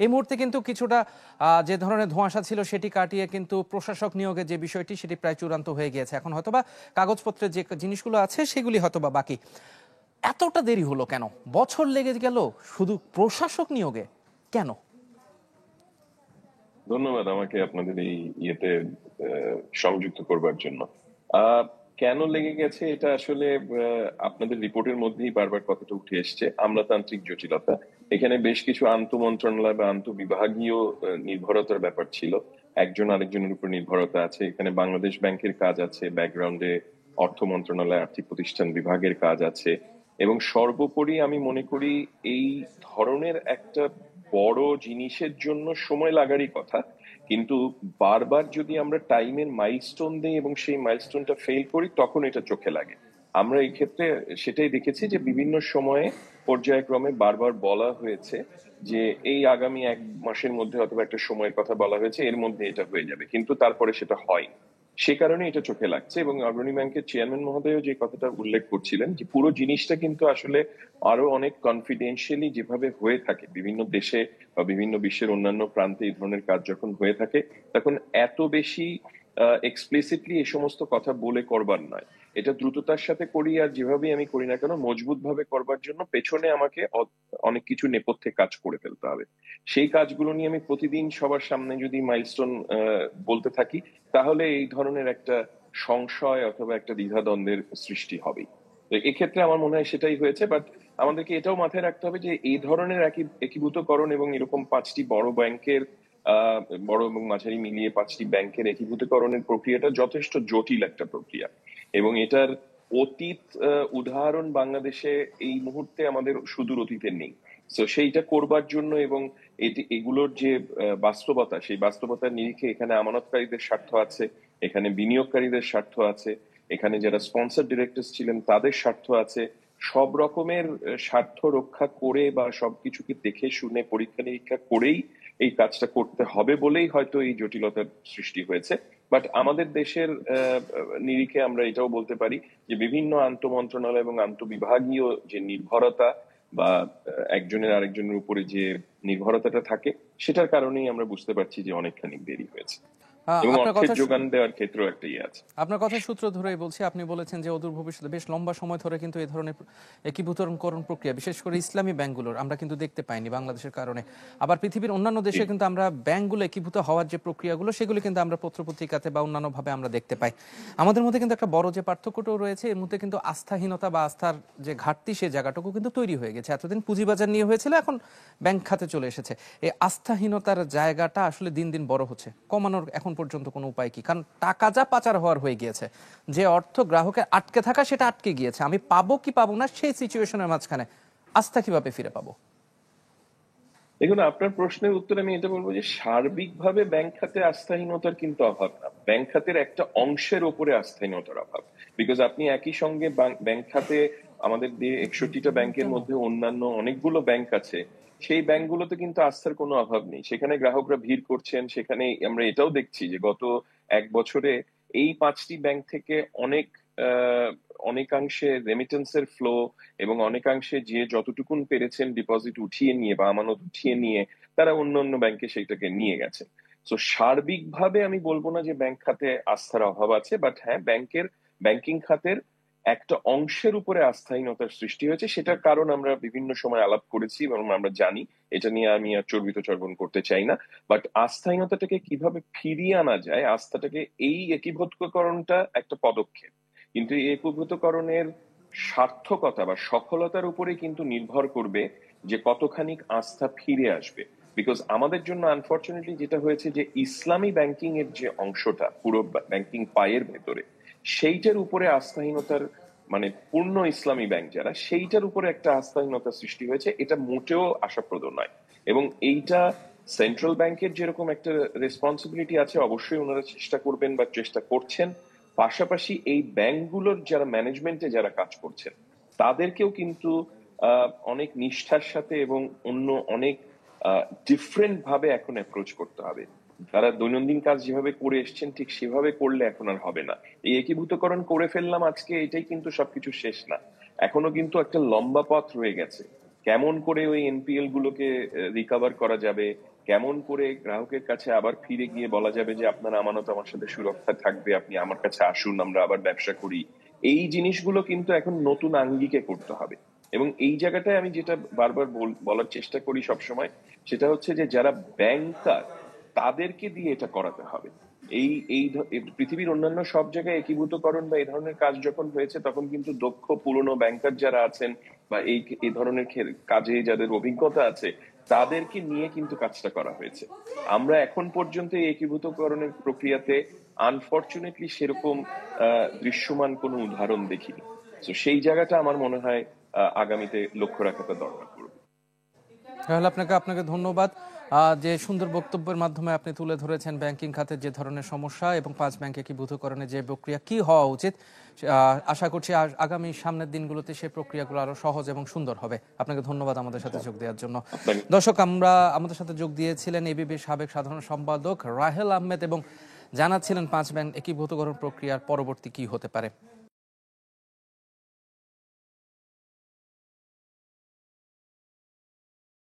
এই মুহূর্তে কিন্তু কিছুটা যে ধরনের ধোঁয়াশা ছিল সেটি কাটিয়ে কিন্তু প্রশাসক নিয়োগের যে বিষয়টি সেটি প্রায় চূড়ান্ত হয়ে গিয়েছে। এখন হয়তোবা কাগজপত্রের যে জিনিসগুলো আছে সেগুলি হয়তোবা বাকি। এতটা দেরি হলো কেন? বছর লেগে গেল শুধু প্রশাসক নিয়োগে, কেন? ধন্যবাদ আমাকে আপনাদের এই ইয়েতে সংযুক্ত করবার জন্য। আহ, কেন লেগে গেছে এটা আসলে আপনাদের রিপোর্টের মধ্যেই বারবার কথাটা উঠে এসছে, আমলাতান্ত্রিক জটিলতা। এখানে বেশ কিছু আন্তঃমন্ত্রণালয় বা আন্তঃবিভাগীয় নির্ভরতার ব্যাপার ছিল, একজন আরেকজনের উপর নির্ভরতা আছে। এখানে বাংলাদেশ ব্যাংকের কাজ আছে ব্যাকগ্রাউন্ডে, অর্থ মন্ত্রণালয় আর্থিক প্রতিষ্ঠান বিভাগের কাজ আছে, এবং সর্বোপরি আমি মনে করি এই ধরনের একটা বড় জিনিসের জন্য সময় লাগারই কথা। কিন্তু বারবার যদি আমরা টাইমের মাইলস্টোন দিই এবং সেই মাইলস্টোনটা ফেল করি তখন এটা চোখে লাগে। আমরা এই ক্ষেত্রে সেটাই দেখেছি যে বিভিন্ন সময়ে পর্যায়ক্রমে বারবার বলা হয়েছে যে এই আগামী 1 মাসের মধ্যে অথবা একটা সময়ের কথা বলা হয়েছে, এর মধ্যে এটা হয়ে যাবে, কিন্তু তারপরে সেটা হয়। সে কারণে এটা চোখে লাগছে। এবং অগ্রণী ব্যাংকের চেয়ারম্যান মহোদয় যে কথাটা উল্লেখ করছিলেন যে পুরো জিনিসটা কিন্তু আসলে আরো অনেক কনফিডেন্সিয়ালি যেভাবে হয়ে থাকে বিভিন্ন দেশে বা বিভিন্ন বিশ্বের অন্যান্য প্রান্তে এই ধরনের কাজ যখন হয়ে থাকে, তখন এত বেশি এক্সপ্লিসিটলি এই সমস্ত কথা বলে করবার নয়। এটা দ্রুততার সাথে করি, আর যেভাবেই আমি করি না কেন মজবুত ভাবে করবার জন্য পেছনে আমাকে অনেক কিছু নেপথ্যে কাজ করে ফেলতে হবে। সেই কাজগুলো নিয়ে আমি প্রতিদিন সবার সামনে যদি মাইলস্টোন বলতে থাকি, তাহলে এই ধরনের একটা সংশয় অথবা একটা দ্বিধাদ্বন্দ্বের সৃষ্টি হবেই। তো এক্ষেত্রে আমার মনে হয় সেটাই হয়েছে। বাট আমাদেরকে এটাও মাথায় রাখতে হবে যে এই ধরনের একীভূতকরণ এবং এরকম 5টি বড় ব্যাংকের বড় এবং মাঝারি মিলিয়ে 5টি ব্যাংকের একীভূতকরণের প্রক্রিয়াটা যথেষ্ট জটিল একটা প্রক্রিয়া, এবং এটার অতীত উদাহরণ বাংলাদেশে এই মুহূর্তে আমাদের সুদূর অতীতে নেই। তো সেইটা করবার জন্য এবং এগুলোর যে বাস্তবতা, সেই বাস্তবতার নিরিখে এখানে আমানতকারীদের স্বার্থ আছে, এখানে বিনিয়োগকারীদের স্বার্থ আছে, এখানে যারা স্পন্সর ডিরেক্টর ছিলেন তাদের স্বার্থ আছে। সব রকমের স্বার্থ রক্ষা করে বা সবকিছুকে দেখে শুনে পরীক্ষা নিরীক্ষা করেই এই কাজটা করতে হবে বলেই হয়তো এই জটিলতার সৃষ্টি হয়েছে। বাট আমাদের দেশের নিরিখে আমরা এটাও বলতে পারি যে বিভিন্ন আন্তঃমন্ত্রণালয় এবং আন্তঃবিভাগীয় যে নির্ভরতা বা একজনের আরেকজনের উপরে যে নির্ভরতাটা থাকে, সেটার কারণেই আমরা বুঝতে পারছি যে অনেকখানি দেরি হয়েছে, এবং আপনার অর্থের কথা যোগান দেওয়ার ক্ষেত্রেও একটা ইয়ে আছে। আপনার কথার সূত্র ধরেই বলছি, আপনি বলেছেন যে অদূর ভবিষ্যতে বেশ লম্বা সময় ধরে কিন্তু এই ধরনের একীভূতকরণ প্রক্রিয়া বিশেষ করে ইসলামী ব্যাংকগুলোর আমরা কিন্তু দেখতে পাইনি বাংলাদেশের কারণে। আবার পৃথিবীর অন্যান্য দেশে কিন্তু আমরা ব্যাংকগুলো একীভূত হওয়ার যে প্রক্রিয়াগুলো সেগুলো কিন্তু আমরা পত্রপত্রিকাতে বা অন্যান্যভাবে আমরা দেখতে পাই। আমাদের মধ্যে কিন্তু একটা বড় যে পার্থক্যটাও রয়েছে, এর মধ্যে কিন্তু আস্থাহীনতা বা আস্থার যে ঘাটতি সে জায়গাটুকু কিন্তু তৈরি হয়ে গেছে। এতদিন পুঁজিবাজার নিয়ে হয়েছিল, এখন ব্যাংক খাতে চলে এসেছে। এই আস্থাহীনতার জায়গাটা আসলে দিন দিন বড় হচ্ছে, কমানোর এখন পর্যন্ত কোনো উপায় কি? কারণ টাকা যা পাচার হওয়ার হয়ে গিয়েছে, যে অর্থ গ্রাহকের আটকে থাকা সেটা আটকে গিয়েছে, আমি পাবো কি পাবো না সেই সিচুয়েশনের মাঝখানে আস্থা কিভাবে ফিরে পাবো? দেখুন, আপনার প্রশ্নের উত্তরে আমি এটা বলবো যে সার্বিকভাবে ব্যাংক খাতে আস্থাহীনতার কিন্তু অভাব না, ব্যাংক খাতের একটা অংশের ওপরে আস্থাহীনতার অভাব। বিকজ আপনি একই সঙ্গে ব্যাংক খাতে আমাদের 61টা ব্যাংকের মধ্যে অন্যান্য অনেকগুলো ব্যাংক আছে, সেই ব্যাংকগুলোতে কিন্তু আস্থার কোনো অভাব নেই, সেখানে গ্রাহকরা ভিড় করছেন। সেখানে আমরা এটাও দেখছি যে গত 1 বছরে এই 5টি ব্যাংক থেকে অনেকাংশে রেমিটেন্সের ফ্লো এবং অনেকাংশে যে যতটুকুন পেরেছেন ডিপোজিট উঠিয়ে নিয়ে বা আমানত উঠিয়ে নিয়ে তারা অন্য অন্য ব্যাংকে সেইটাকে নিয়ে গেছেন। তো সার্বিকভাবে আমি বলবো না যে ব্যাংক খাতে আস্থার অভাব আছে, বাট হ্যাঁ ব্যাংকিং খাতের একটা অংশের উপরে আস্থাহীনতার সৃষ্টি হয়েছে। সেটার কারণ আমরা বিভিন্ন সময় আলাপ করেছি এবং আমরা জানি, এটা নিয়ে আমি আর চর্বিত চর্বণ করতে চাই না। বাট আস্থাহীনতাটাকে কিভাবে ফিরিয়ে আনা যায়, আস্থাটাকে, এই একীভূতকরণটা একটা পদক্ষেপ, কিন্তু এই একীভূতকরণের সার্থকতা বা সফলতার উপরে কিন্তু নির্ভর করবে যে কতখানি আস্থা ফিরে আসবে। বিকজ আমাদের জন্য আনফরচুনেটলি যেটা হয়েছে যে ইসলামী ব্যাংকিং এর যে অংশটা পুরো ব্যাংকিং পায়ের ভেতরে, সেইটার উপরে আস্থাহীনতার, মানে পূর্ণ ইসলামী ব্যাংক যারা, সেইটার উপরে একটা আস্থাহীনতা সৃষ্টি হয়েছে, এটা মোটেও আশাপ্রদ নয়। এবং এইটা সেন্ট্রাল ব্যাংকের যেরকম একটা রেসপন্সিবিলিটি আছে, অবশ্যই ওনারা চেষ্টা করবেন বা চেষ্টা করছেন, পাশাপাশি এই ব্যাংকগুলোর যারা ম্যানেজমেন্টে যারা কাজ করছেন তাদেরকেও কিন্তু অনেক নিষ্ঠার সাথে এবং অন্য অনেক ডিফারেন্ট ভাবে এখন অ্যাপ্রোচ করতে হবে। তারা দৈনন্দিন কাজ যেভাবে করে এসছেন ঠিক সেভাবে করলে এখন আর হবে না। এই একীভূতকরণ করে ফেললাম আজকে, এটাই কিন্তু সবকিছু শেষ না, এখনো কিন্তু একটা লম্বা পথ রয়ে গেছে। কেমন করে ওই এনপিএল গুলোকে রিকভার করা যাবে, কেমন করে গ্রাহকের কাছে আবার ফিরে গিয়ে বলা যাবে যে আপনার আমানত আমার সাথে সুরক্ষা থাকবে, আপনি আমার কাছে আসুন, আমরা আবার ব্যবসা করি। এই জিনিসগুলো কিন্তু এখন নতুন আঙ্গিকে করতে হবে। এবং এই জায়গাটায় আমি যেটা বারবার বলার চেষ্টা করি সবসময়, সেটা হচ্ছে যে যারা ব্যাংকার তাদেরকে দিয়ে এটা করাতে হবে। এই এই পৃথিবীর অন্যান্য সব জায়গায় একীভূতকরণ বা এই ধরনের কাজ যখন হয়েছে তখন কিন্তু দক্ষ পুরনো ব্যাংকার যারা আছেন বা এই ধরনের কাজে যাদের অভিজ্ঞতা আছে তাদেরকে নিয়ে কিন্তু কাজটা করা হয়েছে। আমরা এখন পর্যন্ত এই একীভূতকরণের প্রক্রিয়াতে আনফরচুনেটলি সেরকম দৃশ্যমান কোনো উদাহরণ দেখিনি। তো সেই জায়গাটা আমার মনে হয় আগামীতে লক্ষ্য রাখাটা দরকার পড়বে। তাহলে আপনাকে ধন্যবাদ যে সুন্দর বক্তব্যের মাধ্যমে আপনি তুলে ধরেছেন ব্যাংকিং খাতের যে ধরনের সমস্যা এবং 5 ব্যাংক একীভূতকরণের যে প্রক্রিয়া কি হওয়া উচিত। আশা করছি আগামী সামনের দিনগুলোতে সেই প্রক্রিয়াগুলো আরো সহজ এবং সুন্দর হবে। আপনাকে ধন্যবাদ আমাদের সাথে যোগ দেওয়ার জন্য। দর্শক, আমাদের সাথে যোগ দিয়েছিলেন এবিবির সাবেক সাধারণ সম্পাদক রাহেল আহমেদ এবং জানাচ্ছিলেন 5 ব্যাংক একীভূতকরণ প্রক্রিয়ার পরবর্তী কি হতে পারে।